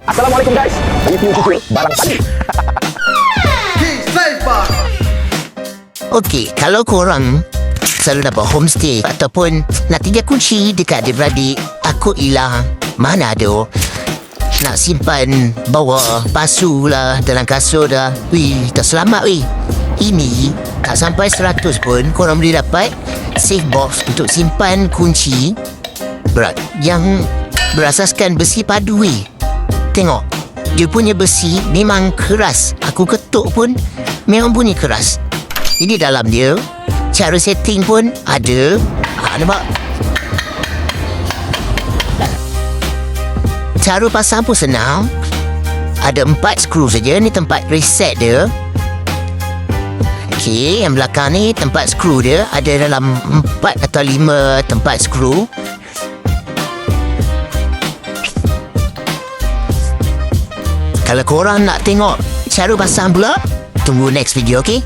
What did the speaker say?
Assalamualaikum guys. Review cucul barang tadi. Okey, kalau korang selalu dapat homestay ataupun nak tinggal kunci dekat adik-beradik, aku hilang, mana ada nak simpan bawa pasu lah dalam kasut dah. Wih, tak selamat weh. Ini tak sampai 100 pun korang boleh dapat safe box untuk simpan kunci berat yang berasaskan besi padu weh. Tengok, dia punya besi memang keras. Aku ketuk pun memang bunyi keras. Ini dalam dia. Cara setting pun ada. Nampak? Cara pasang pun senang. Ada 4 skru saja. Ni tempat reset dia. Okey, yang belakang ni tempat skru dia. Ada dalam 4 atau 5 tempat skru. Kalau korang nak tengok cara pasang pula, tunggu next video, okey?